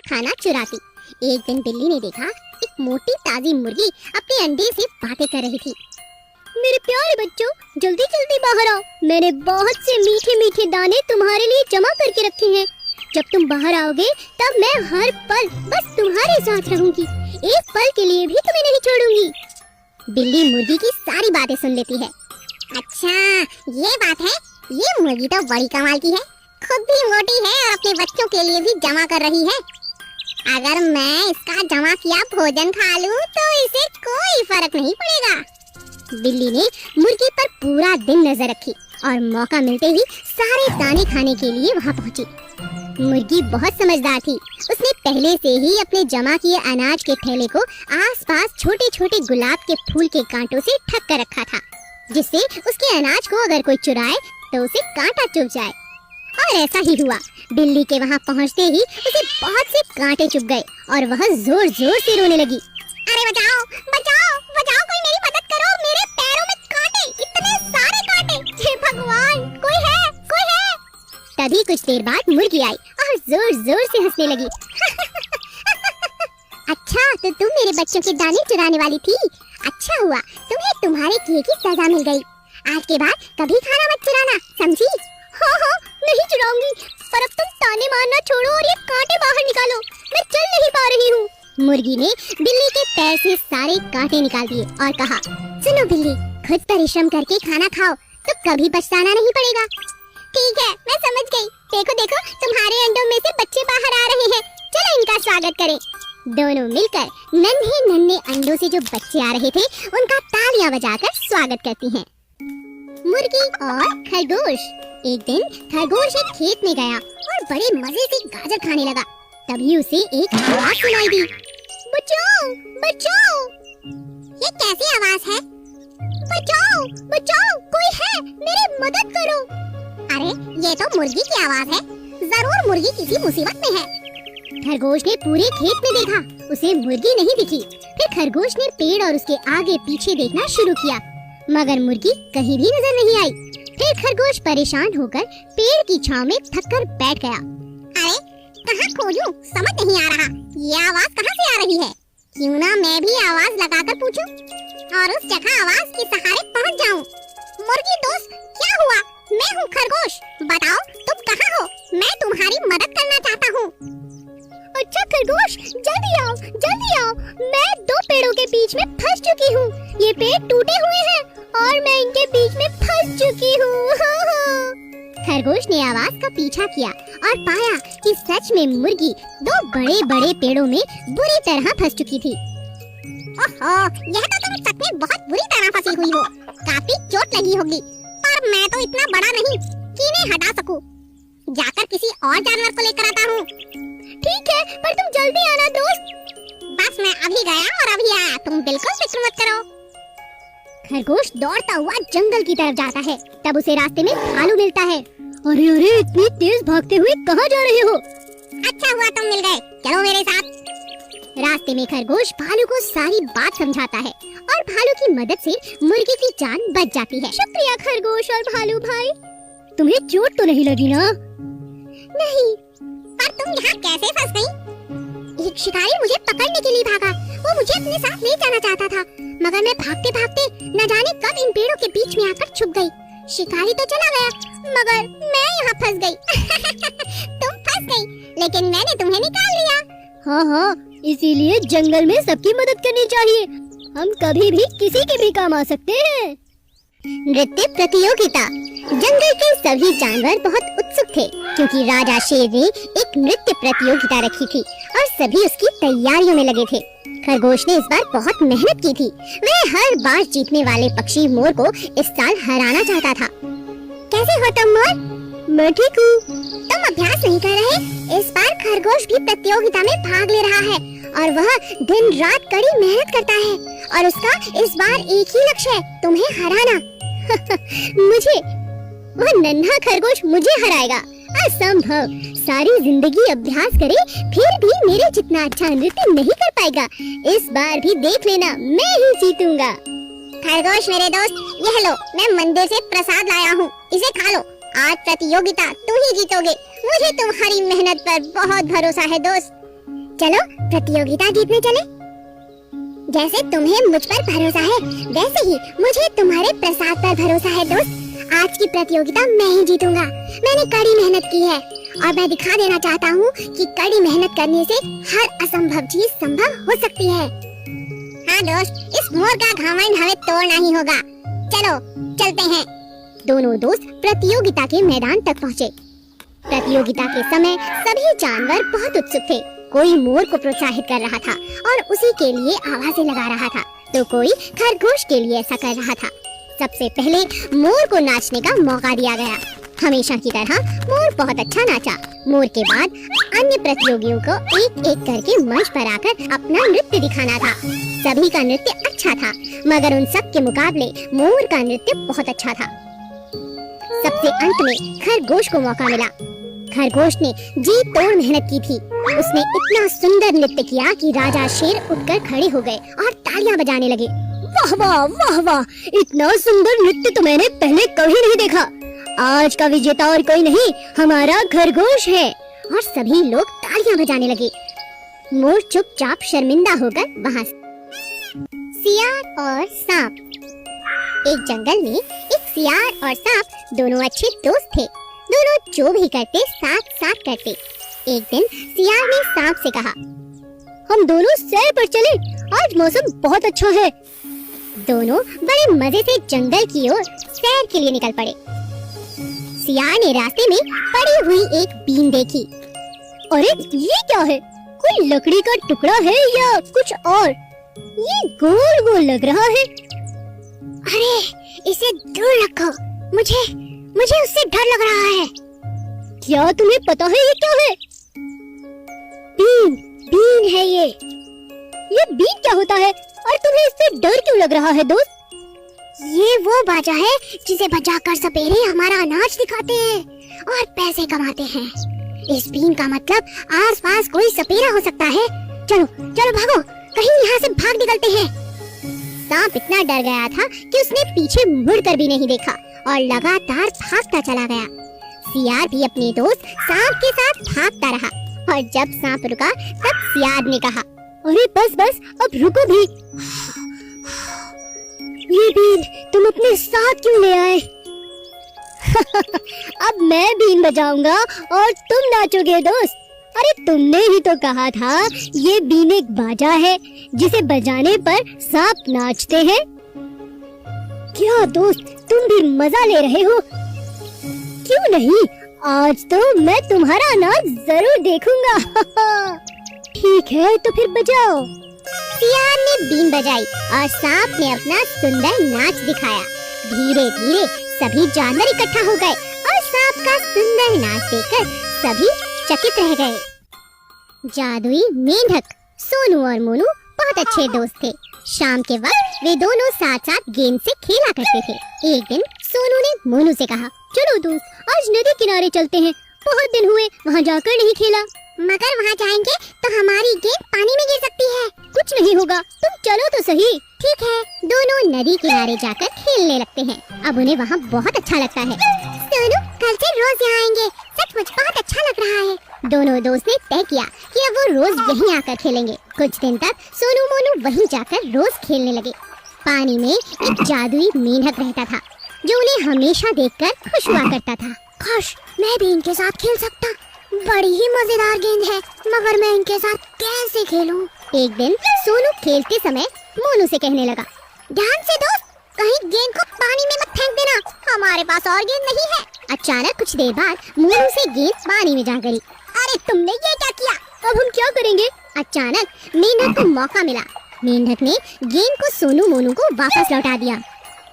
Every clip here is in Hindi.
खाना चुराती। एक दिन बिल्ली ने देखा एक मोटी ताजी मुर्गी अपने अंडे से बातें कर रही थी। मेरे प्यारे बच्चों, जल्दी जल्दी बाहर आओ, मैंने बहुत से मीठे मीठे दाने तुम्हारे लिए जमा करके रखे हैं। जब तुम बाहर आओगे तब मैं हर पल बस तुम्हारे साथ रहूंगी, एक पल के लिए भी तुम्हें नहीं छोड़ूंगी। बिल्ली मुर्गी की सारी बातें सुन लेती है। अच्छा ये बात है, ये मुर्गी तो बड़ी कमाल की है, खुद भी मोटी है और अपने बच्चों के लिए भी जमा कर रही है। अगर मैं इसका जमा किया भोजन खा लूं तो इसे कोई फर्क नहीं पड़ेगा। बिल्ली ने मुर्गी पर पूरा दिन नजर रखी और मौका मिलते ही सारे दाने खाने के लिए वहां पहुंची। मुर्गी बहुत समझदार थी, उसने पहले से ही अपने जमा किए अनाज के थैले को आसपास छोटे छोटे गुलाब के फूल के कांटों से ढक कर रखा था, जिससे उसके अनाज को अगर कोई चुराए तो उसे कांटा चुभ जाए। और ऐसा ही हुआ। बिल्ली के वहां पहुंचते ही उसे बहुत से कांटे चुभ गए और वह जोर जोर से रोने लगी। अरे बचाओ बचाओ बचाओ, कोई मेरी मदद करो, मेरे पैरों में कांटे, इतने सारे कांटे, हे भगवान, कोई है कोई है। तभी कुछ देर बाद मुर्गी आई और जोर जोर से हंसने लगी। अच्छा तो तुम मेरे बच्चों के दाने चुराने वाली थी, अच्छा हुआ तुम्हें तुम्हारे किए की सजा मिल गई। आज के बाद कभी खाना मत चुराना, समझी? हाँ हाँ नहीं चुराऊंगी, पर अब तुम ताने मारना छोड़ो और ये कांटे बाहर निकालो, मैं चल नहीं पा रही हूँ। मुर्गी ने बिल्ली के पैर से सारे कांटे निकाल दिए और कहा, सुनो बिल्ली, खुद परिश्रम करके खाना खाओ तो कभी पछताना नहीं पड़ेगा। ठीक है मैं समझ गई, देखो देखो तुम्हारे अंडों में से बच्चे बाहर आ रहे हैं, चलो इनका स्वागत करें। दोनों मिलकर नन्हे नन्हे अंडों से जो बच्चे आ रहे थे उनका तालियां बजाकर स्वागत करती हैं। मुर्गी और खरगोश। एक दिन खरगोश एक खेत में गया और बड़े मजे से गाजर खाने लगा। तभी उसे एक आवाज सुनाई दी, बचाओ बचाओ। ये कैसी आवाज है? बचाओ बचाओ, कोई है, मेरी मदद करो। अरे ये तो मुर्गी की आवाज है, जरूर मुर्गी किसी मुसीबत में है। खरगोश ने पूरे खेत में देखा, उसे मुर्गी नहीं दिखी। फिर खरगोश ने पेड़ और उसके आगे पीछे देखना शुरू किया, मगर मुर्गी कहीं भी नजर नहीं आई। फिर खरगोश परेशान होकर पेड़ की छांव में थक कर बैठ गया। अरे कहाँ खोजूं, समझ नहीं आ रहा, ये आवाज कहाँ से आ रही है? क्यों ना मैं भी आवाज लगाकर पूछूं और उस जगह आवाज के सहारे पहुँच जाऊं। मुर्गी दोस्त क्या हुआ? मैं हूँ खरगोश, बताओ तुम कहाँ हो, मैं तुम्हारी मदद करना चाहता हूँ। अच्छा खरगोश, जल्दी आओ जल्दी आओ, मैं दो पेड़ों के बीच में फंस चुकी हूँ। ये पेड़ टूटे हुए हैं और मैं इनके बीच में फंस चुकी हूँ। खरगोश ने आवाज का पीछा किया और पाया कि सच में मुर्गी दो बड़े बड़े पेड़ों में बुरी तरह फंस चुकी थी। ओहो, यह तो तुम सच में बहुत बुरी तरह फंसी हुई हो, काफी चोट लगी होगी, पर मैं तो इतना बड़ा नहीं कि इन्हें हटा सकूं। जाकर किसी और जानवर को लेकर आता हूँ। ठीक है, पर तुम जल्दी आना दोस्त। बस मैं अभी गया और अभी आया, तुम बिल्कुल फिक्र मत करो। खरगोश दौड़ता हुआ जंगल की तरफ जाता है, तब उसे रास्ते में भालू मिलता है। अरे अरे, इतनी तेज भागते हुए कहाँ जा रहे हो? अच्छा हुआ तुम मिल गए, चलो मेरे साथ। रास्ते में खरगोश भालू को सारी बात समझाता है और भालू की मदद से मुर्गी की जान बच जाती है। शुक्रिया खरगोश और भालू भाई। तुम्हें चोट तो नहीं लगी ना? नहीं, पर तुम यहाँ कैसे फंस गई? एक शिकारी मुझे पकड़ने के लिए भागा, वो मुझे अपने साथ ले जाना चाहता था, मगर मैं भागते भागते न जाने कब इन पेड़ों के बीच में आकर छुप गई। शिकारी तो चला गया, मगर मैं यहाँ फंस गई। तुम फंस गई, लेकिन मैंने तुम्हें निकाल लिया। हाँ हाँ, इसीलिए जंगल में सबकी मदद करनी चाहिए, हम कभी भी किसी के भी काम आ सकते हैं। नृत्य प्रतियोगिता। जंगल के सभी जानवर बहुत उत्सुक थे, क्योंकि राजा शेर ने एक नृत्य प्रतियोगिता रखी थी और सभी उसकी तैयारियों में लगे थे। खरगोश ने इस बार बहुत मेहनत की थी, वह हर बार जीतने वाले पक्षी मोर को इस साल हराना चाहता था। कैसे हो तुम मोर? मैं ठीक हूँ। तुम अभ्यास नहीं कर रहे? इस बार खरगोश भी प्रतियोगिता में भाग ले रहा है और वह दिन रात कड़ी मेहनत करता है और उसका इस बार एक ही लक्ष्य है, तुम्हें हराना। मुझे? वह नन्हा खरगोश मुझे हराएगा? असंभव, सारी जिंदगी अभ्यास करे फिर भी मेरे जितना अच्छा नृत्य नहीं कर पाएगा। इस बार भी देख लेना, मैं ही जीतूंगा। खरगोश मेरे दोस्त, यह लो, मैं मंदिर से प्रसाद लाया हूँ, इसे खा लो। आज प्रतियोगिता तुम ही जीतोगे, मुझे तुम्हारी मेहनत पर बहुत भरोसा है दोस्त। चलो प्रतियोगिता जीतने चले। जैसे तुम्हें मुझ पर भरोसा है, वैसे ही मुझे तुम्हारे प्रसाद पर भरोसा है दोस्त। आज की प्रतियोगिता मैं ही जीतूंगा। मैंने कड़ी मेहनत की है और मैं दिखा देना चाहता हूँ कि कड़ी मेहनत करने से हर असंभव चीज संभव हो सकती है। हाँ दोस्त, इस मोर का घमंड हमें तोड़ना ही होगा। चलो चलते हैं। दोनों दोस्त प्रतियोगिता के मैदान तक पहुँचे। प्रतियोगिता के समय सभी जानवर बहुत उत्सुक थे। कोई मोर को प्रोत्साहित कर रहा था और उसी के लिए आवाजें लगा रहा था, तो कोई खरगोश के लिए ऐसा कर रहा था। सबसे पहले मोर को नाचने का मौका दिया गया। हमेशा की तरह मोर बहुत अच्छा नाचा। मोर के बाद अन्य प्रतियोगियों को एक एक करके मंच पर आकर अपना नृत्य दिखाना था। सभी का नृत्य अच्छा था, मगर उन सब के मुकाबले मोर का नृत्य बहुत अच्छा था। सबसे अंत में खरगोश को मौका मिला। खरगोश ने जी तोड़ मेहनत की थी। उसने इतना सुंदर नृत्य किया कि राजा शेर उठकर खड़े हो गए और तालियां बजाने लगे। वाह वाह वाह वाह, इतना सुंदर नृत्य तो मैंने पहले कभी नहीं देखा। आज का विजेता और कोई नहीं, हमारा खरगोश है। और सभी लोग तालियां बजाने लगे। मोर चुपचाप शर्मिंदा होकर वहाँ। सियार और सांप। एक जंगल में एक सियार और सांप दोनों अच्छे दोस्त थे। दोनों जो भी करते साथ साथ करते। एक दिन सियार ने सांप से कहा, हम दोनों सैर पर चले, आज मौसम बहुत अच्छा है। दोनों बड़े मजे से जंगल की ओर सैर के लिए निकल पड़े। सियार ने रास्ते में पड़ी हुई एक बीन देखी। अरे ये क्या है? कोई लकड़ी का टुकड़ा है या कुछ और? ये गोल गोल लग रहा है। अरे इसे दूर रखो, मुझे उससे डर लग रहा है। क्या तुम्हें पता है ये क्या है? बीन है ये। बीन क्या होता है और तुम्हें इससे डर क्यों लग रहा है दोस्त? ये वो बाजा है जिसे बजाकर सपेरे हमारा अनाज दिखाते हैं और पैसे कमाते हैं। इस बीन का मतलब आसपास कोई सपेरा हो सकता है। चलो चलो भागो, कहीं यहाँ से भाग निकलते हैं। सांप इतना डर गया था कि उसने पीछे मुड़कर भी नहीं देखा और लगातार भागता चला गया। सियार भी अपने दोस्त सांप के साथ भागता रहा और जब सांप रुका तब सियार ने कहा, अरे बस बस अब रुको भी। ये बीन तुम अपने साथ क्यों ले आए? अब मैं बीन बजाऊंगा और तुम नाचोगे दोस्त। अरे तुमने ही तो कहा था ये बीन एक बाजा है जिसे बजाने पर सांप नाचते हैं। क्या दोस्त तुम भी मजा ले रहे हो? क्यों नहीं, आज तो मैं तुम्हारा नाच जरूर देखूंगा। ठीक है तो फिर बजाओ। सियार ने बीन बजाई और सांप ने अपना सुंदर नाच दिखाया। धीरे धीरे सभी जानवर इकट्ठा हो गए और सांप का सुंदर नाच देखकर सभी चकित रह गए। जादुई मेंढक। सोनू और मोनू बहुत अच्छे दोस्त थे। शाम के वक्त वे दोनों साथ साथ गेंद से खेला करते थे। एक दिन सोनू ने मोनू से कहा, चलो दोस्त आज नदी किनारे चलते हैं, बहुत दिन हुए वहाँ जाकर नहीं खेला। मगर वहाँ जाएंगे तो हमारी गेंद पानी में गिर सकती है। कुछ नहीं होगा, तुम चलो तो सही। ठीक है। दोनों नदी किनारे जाकर खेलने लगते हैं। अब उन्हें वहाँ बहुत अच्छा लगता है। सोनू कल से रोज यहाँ आएंगे, सचमुच बहुत अच्छा लग रहा है। दोनों दोस्त ने तय किया कि अब वो रोज यहीं आकर खेलेंगे। कुछ दिन तक सोनू मोनू वहीं जाकर रोज खेलने लगे। पानी में एक जादुई मेंढक रहता था जो उन्हें हमेशा देखकर खुश हुआ करता था। काश मैं भी इनके साथ खेल सकता। बड़ी ही मजेदार गेंद है, मगर मैं इनके साथ कैसे खेलूं? एक दिन सोनू खेलते समय मोनू से कहने लगा, ध्यान से दोस्त, कहीं गेंद को पानी में मत फेंक देना, हमारे पास और गेंद नहीं है। अचानक कुछ देर बाद मोनू से गेंद पानी में जा गिरी। अरे तुमने ये क्या किया? अब हम क्या करेंगे? अचानक मेंढक को मौका मिला। मेंढक ने गेंद को सोनू मोनू को वापस लौटा दिया।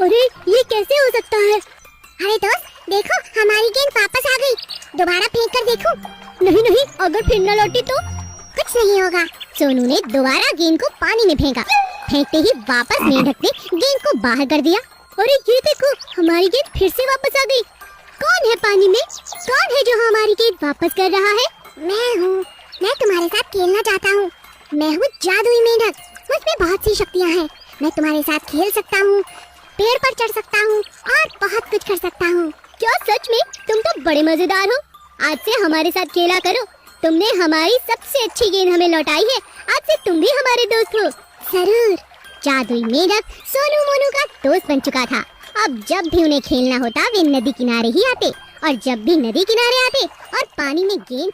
अरे ये कैसे हो सकता है? अरे दोस्त देखो, हमारी गेंद वापस आ गई। दोबारा फेंक कर देखो। नहीं नहीं, अगर फिर न लौटी तो? कुछ नहीं होगा। सोनू ने दोबारा गेंद को पानी में फेंका। फेंकते ही वापस मेंढक ने गेंद को बाहर कर दिया। अरे ये देखो, हमारी गेंद फिर से वापस आ गई। कौन है पानी में? कौन है जो हमारी गेंद वापस कर रहा है? मैं हूँ। मैं तुम्हारे साथ खेलना चाहता हूँ। मैं हूँ जादुई मेंढक। मुझ में बहुत सी शक्तियाँ हैं। मैं तुम्हारे साथ खेल सकता हूँ, पेड़ पर चढ़ सकता हूँ और बहुत कुछ कर सकता हूँ। क्या सच में? तुम तो बड़े मजेदार हो। आज से हमारे साथ खेला करो। तुमने हमारी सबसे सबसे अच्छी गेंद हमें लौटाई है। आज से तुम भी हमारे दोस्त हो। जरूर। जादुई मेंढक सोनू मोनू का दोस्त बन चुका था। अब जब भी उन्हें खेलना होता वे नदी किनारे ही आते, और जब भी नदी किनारे आते और पानी में गेंद